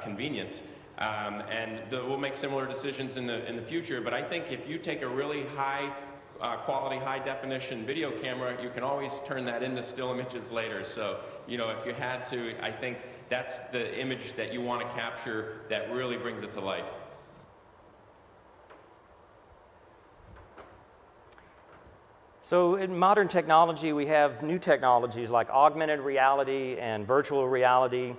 convenient. And we'll make similar decisions in the future, but I think if you take a really high quality, high definition video camera, you can always turn that into still images later. So, you know, if you had to, I think that's the image that you want to capture that really brings it to life. So in modern technology, we have new technologies like augmented reality and virtual reality.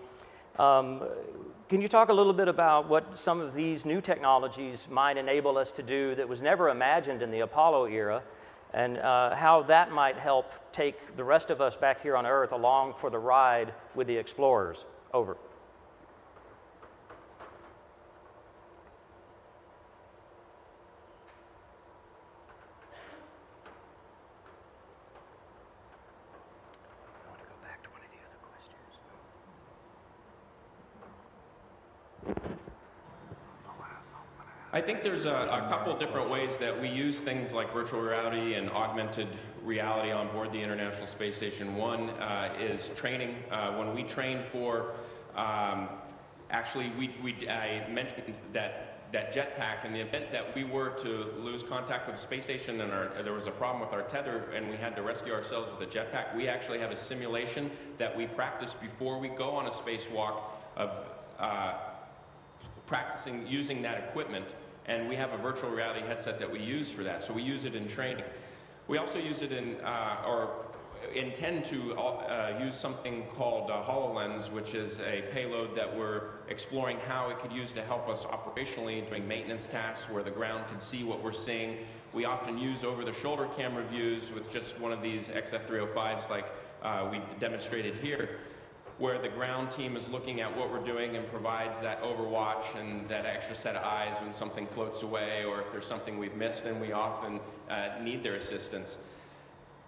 Can you talk a little bit about what some of these new technologies might enable us to do that was never imagined in the Apollo era, and how that might help take the rest of us back here on Earth along for the ride with the explorers? Over. I think there's a couple different ways that we use things like virtual reality and augmented reality on board the International Space Station. One is training. When we train for, actually, I mentioned that jetpack. In the event that we were to lose contact with the space station and there was a problem with our tether and we had to rescue ourselves with a jetpack, we actually have a simulation that we practice before we go on a spacewalk of practicing using that equipment. And we have a virtual reality headset that we use for that. So we use it in training. We also use it in, or intend to use something called HoloLens, which is a payload that we're exploring how it could use to help us operationally doing maintenance tasks where the ground can see what we're seeing. We often use over-the-shoulder camera views with just one of these XF305s like we demonstrated here, where the ground team is looking at what we're doing and provides that overwatch and that extra set of eyes when something floats away or if there's something we've missed, and we often need their assistance.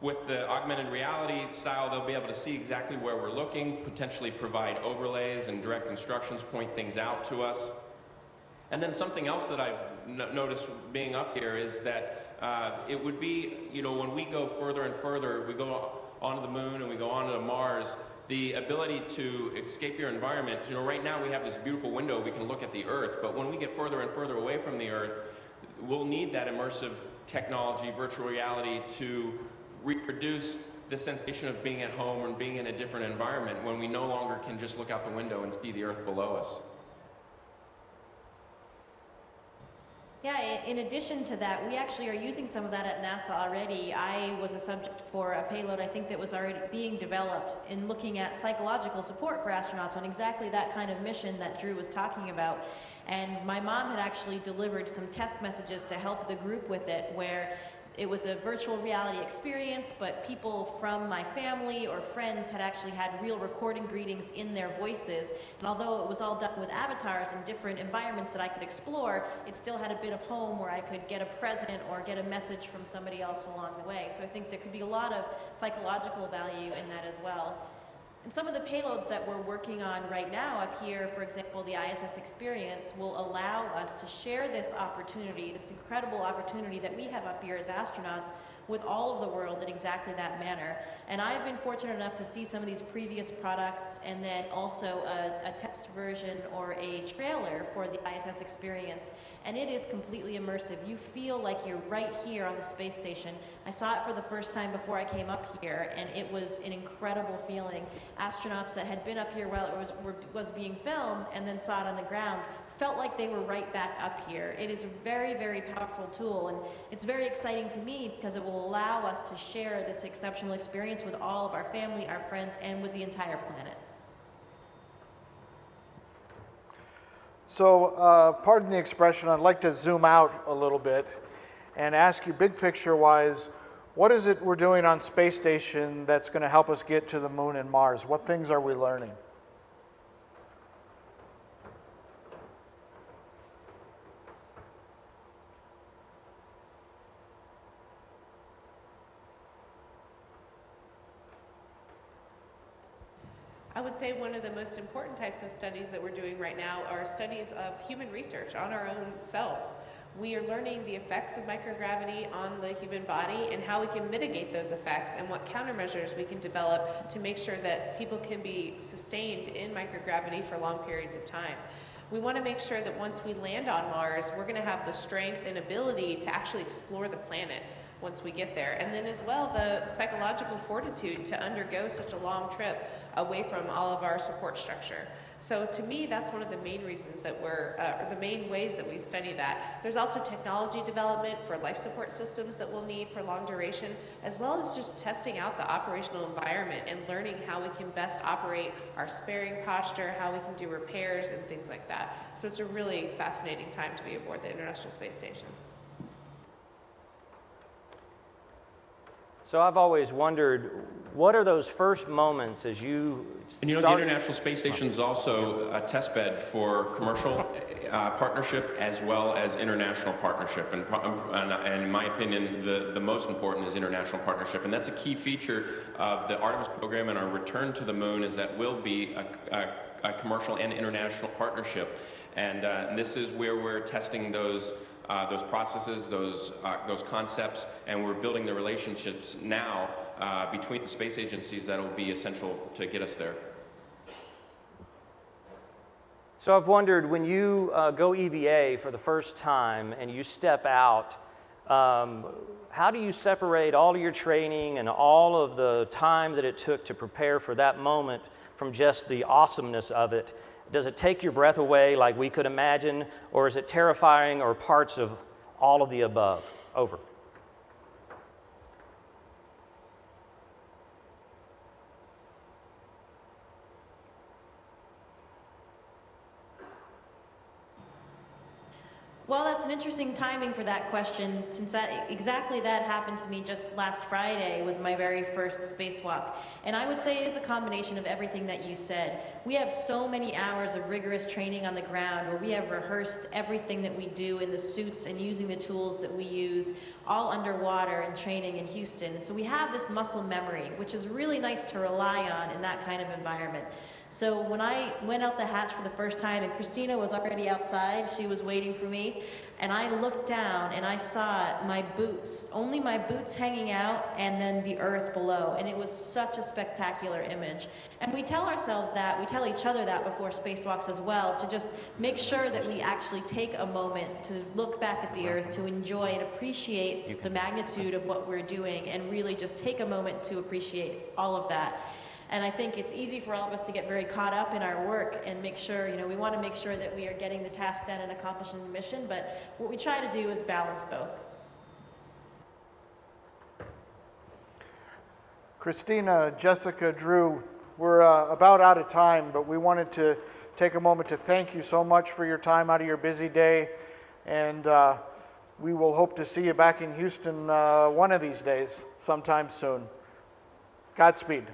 With the augmented reality style, they'll be able to see exactly where we're looking, potentially provide overlays and direct instructions, point things out to us. And then something else that I've noticed being up here is that it would be, you know, when we go further and further, we go onto the moon and we go onto Mars, the ability to escape your environment. You know, right now we have this beautiful window, we can look at the Earth, but when we get further and further away from the Earth, we'll need that immersive technology, virtual reality, to reproduce the sensation of being at home or being in a different environment when we no longer can just look out the window and see the Earth below us. Yeah, in addition to that, we actually are using some of that at NASA already. I was a subject for a payload, I think, that was already being developed in looking at psychological support for astronauts on exactly that kind of mission that Drew was talking about. And my mom had actually delivered some test messages to help the group with it, where it was a virtual reality experience, but people from my family or friends had actually had real recording greetings in their voices. And although it was all done with avatars and different environments that I could explore, it still had a bit of home where I could get a present or get a message from somebody else along the way. So I think there could be a lot of psychological value in that as well. And some of the payloads that we're working on right now up here, for example, the ISS experience, will allow us to share this opportunity, this incredible opportunity that we have up here as astronauts, with all of the world in exactly that manner. And I've been fortunate enough to see some of these previous products and then also a test version or a trailer for the ISS experience. And it is completely immersive. You feel like you're right here on the space station. I saw it for the first time before I came up here, and it was an incredible feeling. Astronauts that had been up here while it was being filmed and then saw it on the ground felt like they were right back up here. It is a very, very powerful tool, and it's very exciting to me because it will allow us to share this exceptional experience with all of our family, our friends, and with the entire planet. So, pardon the expression, I'd like to zoom out a little bit and ask you, big picture-wise, what is it we're doing on space station that's going to help us get to the moon and Mars? What things are we learning? I would say one of the most important types of studies that we're doing right now are studies of human research on our own selves. We are learning the effects of microgravity on the human body and how we can mitigate those effects and what countermeasures we can develop to make sure that people can be sustained in microgravity for long periods of time. We want to make sure that once we land on Mars, we're going to have the strength and ability to actually explore the planet once we get there. And then as well, the psychological fortitude to undergo such a long trip away from all of our support structure. So to me, that's one of the main reasons that the main ways that we study that. There's also technology development for life support systems that we'll need for long duration, as well as just testing out the operational environment and learning how we can best operate our sparing posture, how we can do repairs and things like that. So it's a really fascinating time to be aboard the International Space Station. So I've always wondered, what are those first moments as you And you know, the International Space Station is also a test bed for commercial partnership as well as international partnership. And in my opinion, the most important is international partnership. And that's a key feature of the Artemis program and our return to the moon, is that will be a commercial and international partnership. And this is where we're testing those processes, those concepts, and we're building the relationships now between the space agencies that will be essential to get us there. So I've wondered, when you go EVA for the first time and you step out, how do you separate all of your training and all of the time that it took to prepare for that moment from just the awesomeness of it? Does it take your breath away like we could imagine, or is it terrifying, or parts of all of the above? Over. Well, that's an interesting timing for that question, since exactly that happened to me just last Friday. Was my very first spacewalk. And I would say it is a combination of everything that you said. We have so many hours of rigorous training on the ground where we have rehearsed everything that we do in the suits and using the tools that we use, all underwater and training in Houston. So we have this muscle memory, which is really nice to rely on in that kind of environment. So when I went out the hatch for the first time, and Christina was already outside, she was waiting for me, and I looked down and I saw my boots, only my boots hanging out, and then the earth below. And it was such a spectacular image. And we tell ourselves that, we tell each other that before spacewalks as well, to just make sure that we actually take a moment to look back at the earth, to enjoy and appreciate the magnitude of what we're doing, and really just take a moment to appreciate all of that. And I think it's easy for all of us to get very caught up in our work and make sure, we want to make sure that we are getting the task done and accomplishing the mission, but what we try to do is balance both. Christina, Jessica, Drew, we're about out of time, but we wanted to take a moment to thank you so much for your time out of your busy day, and we will hope to see you back in Houston one of these days, sometime soon. Godspeed.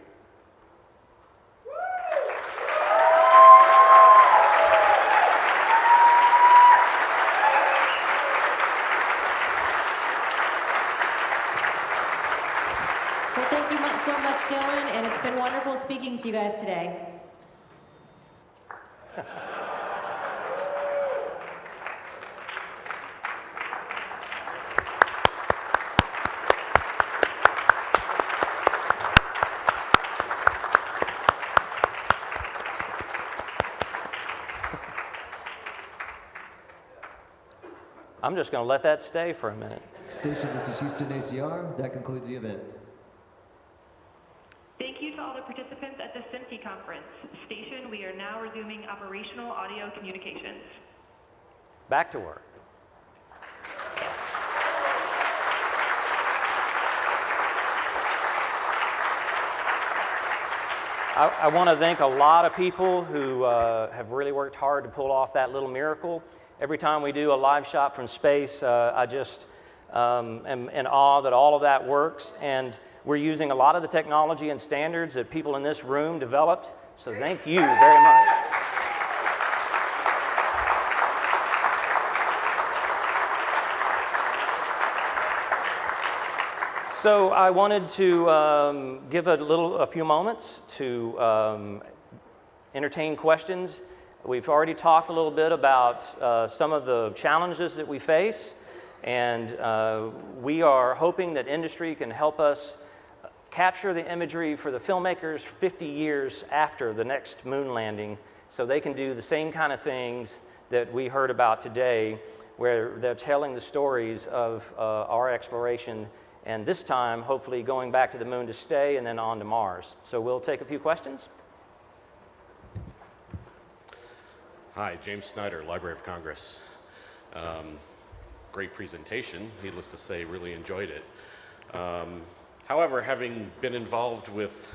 Well, thank you so much, Dylan, and it's been wonderful speaking to you guys today. I'm just going to let that stay for a minute. Station, this is Houston ACR. That concludes the event. Thank you to all the participants at the SMPTE conference. Station, we are now resuming operational audio communications. Back to work. I want to thank a lot of people who have really worked hard to pull off that little miracle. Every time we do a live shot from space, I just am in awe that all of that works. And we're using a lot of the technology and standards that people in this room developed. So thank you very much. So I wanted to give a few moments to entertain questions. We've already talked a little bit about some of the challenges that we face, and we are hoping that industry can help us capture the imagery for the filmmakers 50 years after the next moon landing, so they can do the same kind of things that we heard about today, where they're telling the stories of our exploration, and this time, hopefully, going back to the moon to stay and then on to Mars. So we'll take a few questions. Hi, James Snyder, Library of Congress. Great presentation, needless to say, really enjoyed it. However, having been involved with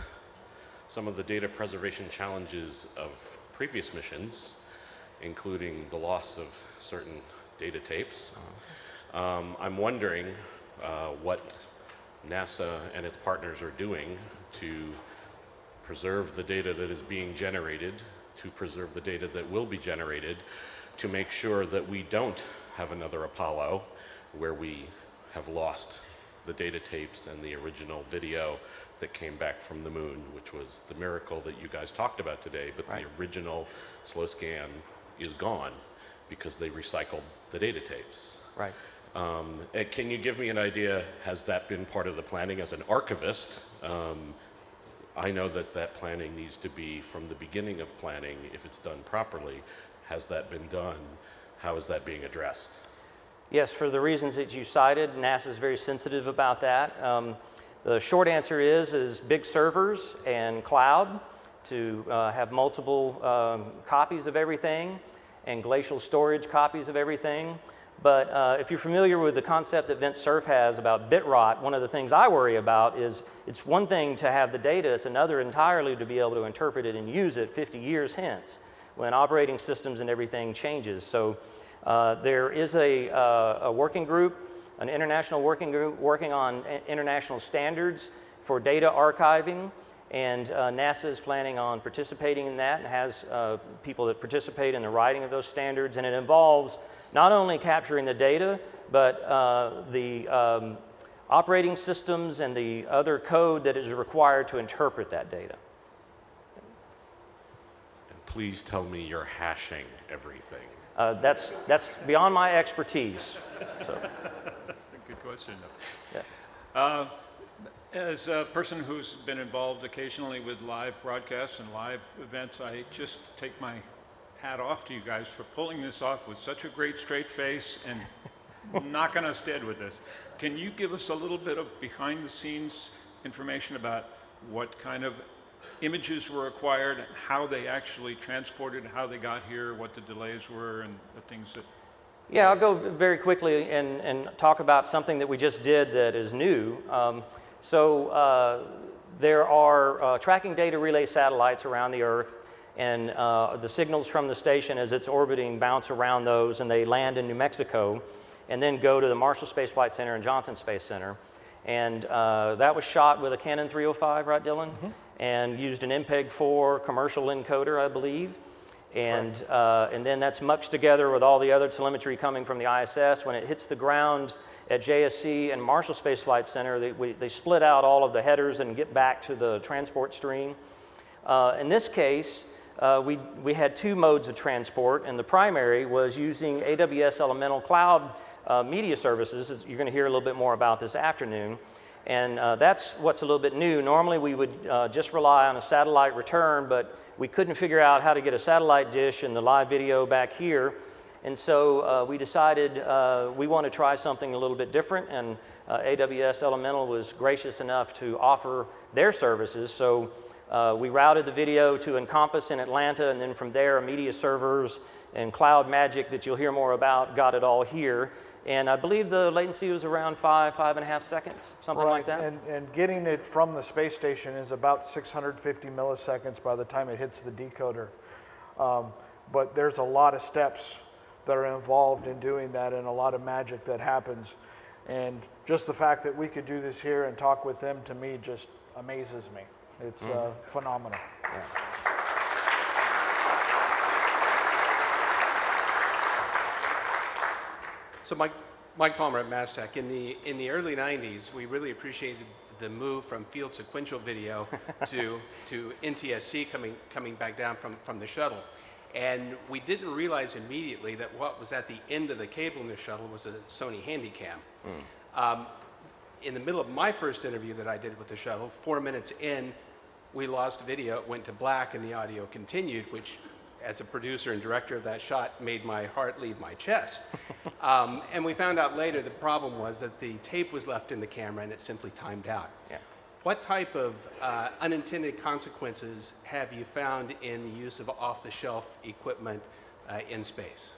some of the data preservation challenges of previous missions, including the loss of certain data tapes, I'm wondering what NASA and its partners are doing to preserve the data that is being generated, to preserve the data that will be generated, to make sure that we don't have another Apollo where we have lost the data tapes and the original video that came back from the moon, which was the miracle that you guys talked about today, but the original slow scan is gone because they recycled the data tapes. Right. Can you give me an idea, has that been part of the planning as an archivist? I know that that planning needs to be from the beginning of planning, if it's done properly. Has that been done? How is that being addressed? Yes, for the reasons that you cited, NASA is very sensitive about that. The short answer is big servers and cloud to have multiple copies of everything and glacial storage copies of everything. But if you're familiar with the concept that Vint Cerf has about bit rot, one of the things I worry about is it's one thing to have the data, it's another entirely to be able to interpret it and use it 50 years hence when operating systems and everything changes. So there is a working group, an international working group working on international standards for data archiving, and NASA is planning on participating in that and has people that participate in the writing of those standards, and it involves not only capturing the data, but the operating systems and the other code that is required to interpret that data. And please tell me you're hashing everything. That's beyond my expertise. So. Good question. Yeah. As a person who's been involved occasionally with live broadcasts and live events, I just take my hat off to you guys for pulling this off with such a great straight face and knocking us dead with this. Can you give us a little bit of behind the scenes information about what kind of images were acquired, how they actually transported, how they got here, what the delays were, and the things that... Yeah, I'll go very quickly and talk about something that we just did that is new. There are tracking data relay satellites around the Earth, and the signals from the station as it's orbiting bounce around those, and they land in New Mexico. and then go to the Marshall Space Flight Center and Johnson Space Center. And that was shot with a Canon 305, right, Dylan? And used an MPEG-4 commercial encoder, I believe. And then that's muxed together with all the other telemetry coming from the ISS. When it hits the ground at JSC and Marshall Space Flight Center, they split out all of the headers and get back to the transport stream. In this case, we had two modes of transport, and the primary was using AWS Elemental Cloud media services. You're going to hear a little bit more about this afternoon. And that's what's a little bit new. Normally we would just rely on a satellite return, but we couldn't figure out how to get a satellite dish and the live video back here. And so we decided we want to try something a little bit different, and AWS Elemental was gracious enough to offer their services. So we routed the video to Encompass in Atlanta, and then from there, media servers and Cloud Magic that you'll hear more about got it all here. And I believe the latency was around 5.5 seconds, something like that. And getting it from the space station is about 650 milliseconds by the time it hits the decoder. But there's a lot of steps that are involved in doing that, and a lot of magic that happens. And just the fact that we could do this here and talk with them, to me, just amazes me. It's phenomenal. Yeah. So Mike Palmer at MassTech. In the early 90s, we really appreciated the move from field sequential video to NTSC coming back down from the shuttle. And we didn't realize immediately that what was at the end of the cable in the shuttle was a Sony Handycam. In the middle of my first interview that I did with the shuttle, 4 minutes in, we lost video. It went to black and the audio continued, which, as a producer and director of that shot, made my heart leave my chest. And we found out later the problem was that the tape was left in the camera and it simply timed out. Yeah. What type of unintended consequences have you found in the use of off-the-shelf equipment in space?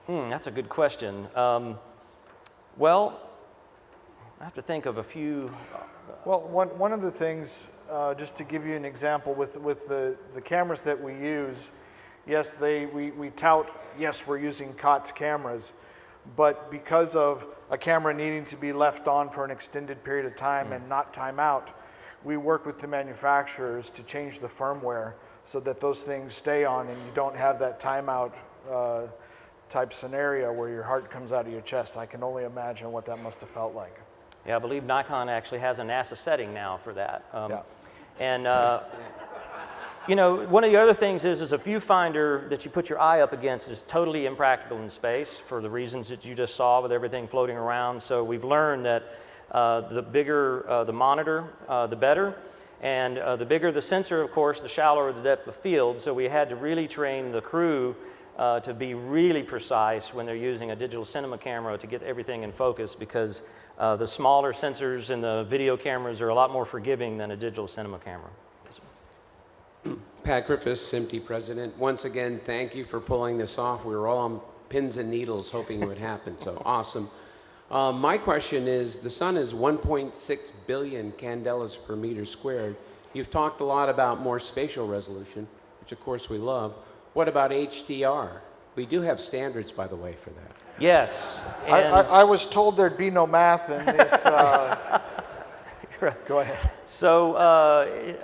That's a good question. Well, I have to think of a few. Well, one of the things, just to give you an example, with the cameras that we use, yes, we tout, yes, we're using COTS cameras, but because of a camera needing to be left on for an extended period of time and not time out, we work with the manufacturers to change the firmware so that those things stay on and you don't have that timeout type scenario where your heart comes out of your chest. I can only imagine what that must have felt like. Yeah, I believe Nikon actually has a NASA setting now for that. And you know, one of the other things is a viewfinder that you put your eye up against is totally impractical in space for the reasons that you just saw with everything floating around. So we've learned that the bigger the monitor, the better. And the bigger the sensor, of course, the shallower the depth of field. So we had to really train the crew to be really precise when they're using a digital cinema camera to get everything in focus, because the smaller sensors in the video cameras are a lot more forgiving than a digital cinema camera. Pat Griffiths, SMPTE president. Once again, thank you for pulling this off. We were all on pins and needles hoping it would happen, so awesome. My question is, the sun is 1.6 billion candelas per meter squared. You've talked a lot about more spatial resolution, which of course we love. What about HDR? We do have standards, by the way, for that. Yes. I was told there'd be no math in this. Go ahead. So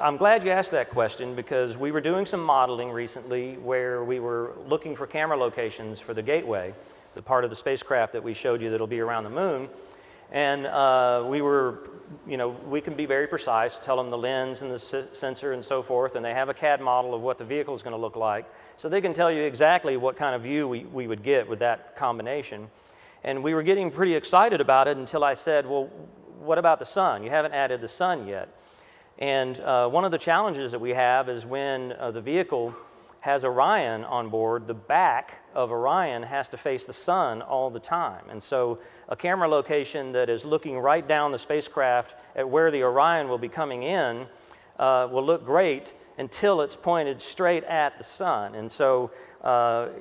I'm glad you asked that question, because we were doing some modeling recently where we were looking for camera locations for the gateway, the part of the spacecraft that we showed you that'll be around the moon. And we were, you know, we can be very precise, tell them the lens and the sensor and so forth, and they have a CAD model of what the vehicle is going to look like. So they can tell you exactly what kind of view we would get with that combination. And we were getting pretty excited about it until I said, well, what about the sun? You haven't added the sun yet. And one of the challenges that we have is when the vehicle has Orion on board, the back of Orion has to face the sun all the time. And so a camera location that is looking right down the spacecraft at where the Orion will be coming in will look great until it's pointed straight at the sun. And so,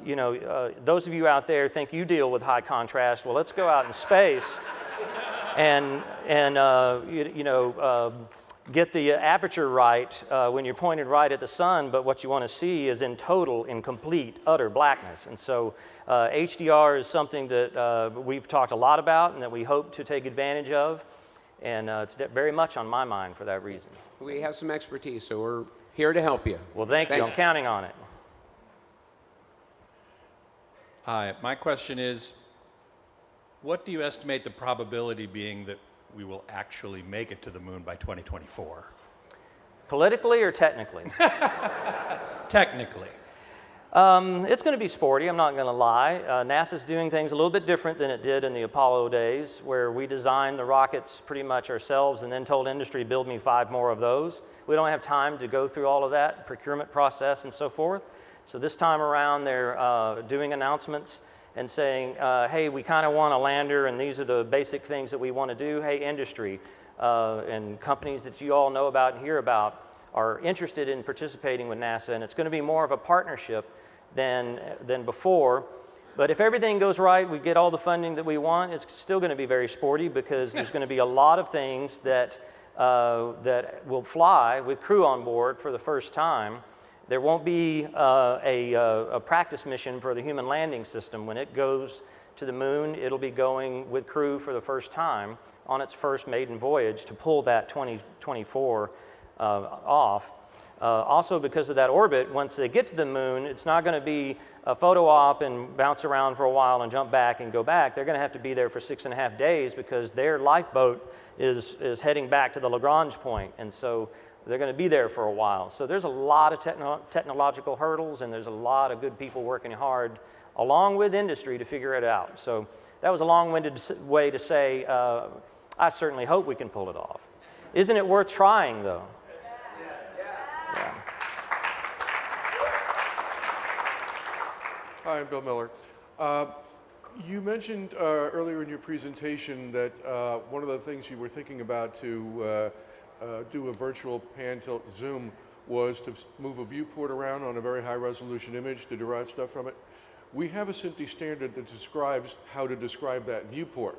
you know, those of you out there think you deal with high contrast. Well, let's go out in space and get the aperture right when you're pointed right at the sun, but what you want to see is in total, in complete, utter blackness. And so HDR is something that we've talked a lot about and that we hope to take advantage of, and it's very much on my mind for that reason. We have some expertise, so we're here to help you. Well, thank you. I'm counting on it. Hi, my question is, what do you estimate the probability being that we will actually make it to the moon by 2024? Politically or technically? Technically. It's going to be sporty, I'm not going to lie. NASA's doing things a little bit different than it did in the Apollo days, where we designed the rockets pretty much ourselves and then told industry, build me 5 more of those. We don't have time to go through all of that procurement process and so forth. So this time around, they're doing announcements and saying, hey, we kind of want a lander, and these are the basic things that we want to do. Hey, industry and companies that you all know about and hear about are interested in participating with NASA, and it's going to be more of a partnership than before. But if everything goes right, we get all the funding that we want, it's still going to be very sporty, because there's going to be a lot of things that will fly with crew on board for the first time. There won't be a practice mission for the human landing system. When it goes to the moon, it'll be going with crew for the first time on its first maiden voyage to pull that 2024 off. Also, because of that orbit, once they get to the moon, it's not going to be a photo op and bounce around for a while and jump back and go back. They're going to have to be there for 6.5 days, because their lifeboat is heading back to the Lagrange point. And so they're going to be there for a while. So there's a lot of technological hurdles, and there's a lot of good people working hard along with industry to figure it out. So that was a long-winded way to say, I certainly hope we can pull it off. Isn't it worth trying, though? Yeah. Hi, I'm Bill Miller. You mentioned earlier in your presentation that one of the things you were thinking about to do a virtual pan-tilt zoom was to move a viewport around on a very high-resolution image to derive stuff from it. We have a SMPTE standard that describes how to describe that viewport.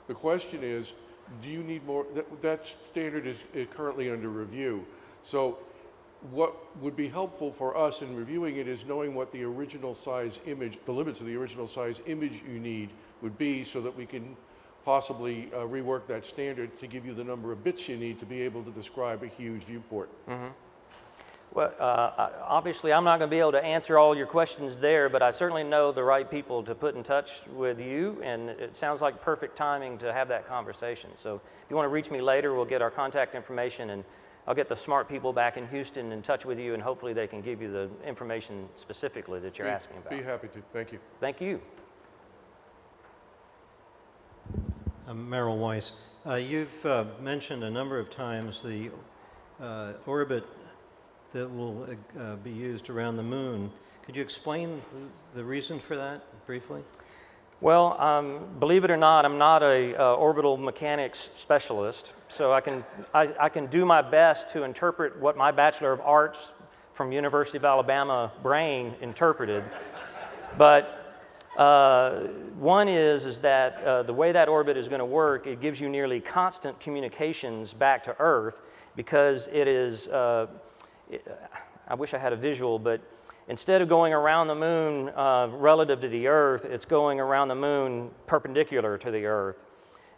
The question is, do you need more? That standard is currently under review. So what would be helpful for us in reviewing it is knowing what the original size image, the limits of the original size image you need would be, so that we can possibly rework that standard to give you the number of bits you need to be able to describe a huge viewport. Mm-hmm. Well, obviously, I'm not going to be able to answer all your questions there, but I certainly know the right people to put in touch with you, and it sounds like perfect timing to have that conversation. So if you want to reach me later, we'll get our contact information, and I'll get the smart people back in Houston in touch with you, and hopefully they can give you the information specifically that you're asking about. Be happy to. Thank you. Thank you. I'm Merrill Weiss. You've mentioned a number of times the orbit that will be used around the moon. Could you explain the reason for that briefly? Well, believe it or not, I'm not a orbital mechanics specialist, so I can do my best to interpret what my Bachelor of Arts from University of Alabama brain interpreted. But one is that the way that orbit is going to work, it gives you nearly constant communications back to Earth, because it is, I wish I had a visual, but instead of going around the moon relative to the Earth, it's going around the moon perpendicular to the Earth.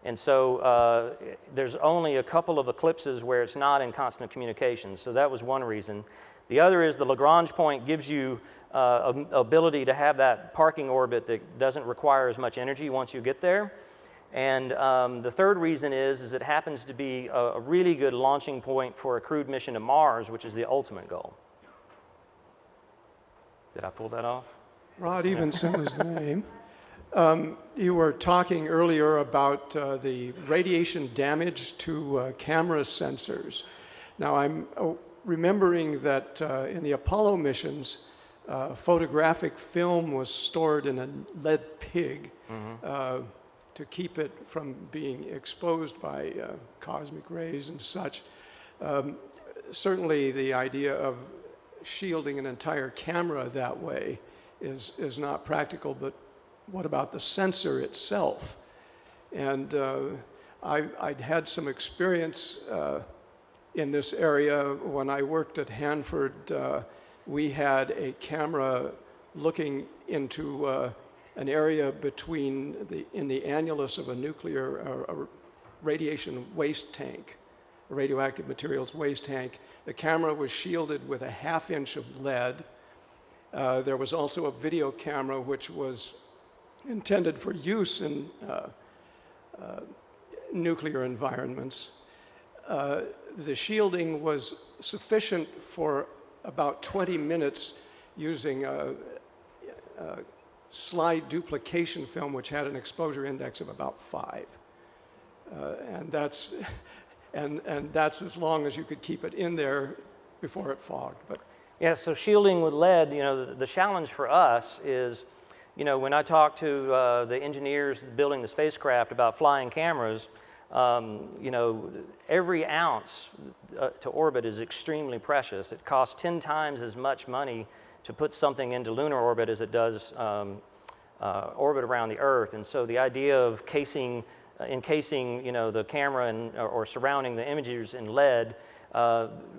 And so there's only a couple of eclipses where it's not in constant communication. So that was one reason. The other is the Lagrange point gives you ability to have that parking orbit that doesn't require as much energy once you get there. And the third reason is it happens to be a really good launching point for a crewed mission to Mars, which is the ultimate goal. Did I pull that off? Rod Evenson is the name. You were talking earlier about the radiation damage to camera sensors. Now, I'm remembering that in the Apollo missions, photographic film was stored in a lead pig to keep it from being exposed by cosmic rays and such. Certainly, the idea of shielding an entire camera that way is not practical, but what about the sensor itself? And I'd had some experience in this area. When I worked at Hanford, we had a camera looking into an area between in the annulus of a nuclear radiation waste tank, a radioactive materials waste tank. The camera was shielded with a half-inch of lead. There was also a video camera which was intended for use in nuclear environments. The shielding was sufficient for about 20 minutes using a slide duplication film which had an exposure index of about 5. And that's as long as you could keep it in there before it fogged. But yeah, so shielding with lead, you know, the challenge for us is, you know, when I talk to the engineers building the spacecraft about flying cameras, you know, every ounce to orbit is extremely precious. It costs 10 times as much money to put something into lunar orbit as it does orbit around the Earth. And so the idea of encasing, you know, the camera or surrounding the imagers in lead,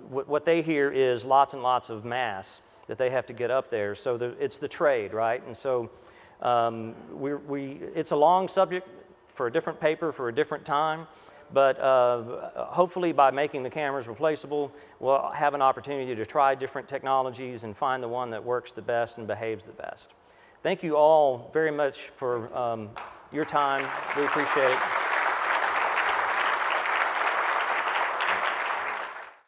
what they hear is lots and lots of mass that they have to get up there. So it's the trade, right? And so it's a long subject for a different paper for a different time, but hopefully by making the cameras replaceable, we'll have an opportunity to try different technologies and find the one that works the best and behaves the best. Thank you all very much for your time. We appreciate it.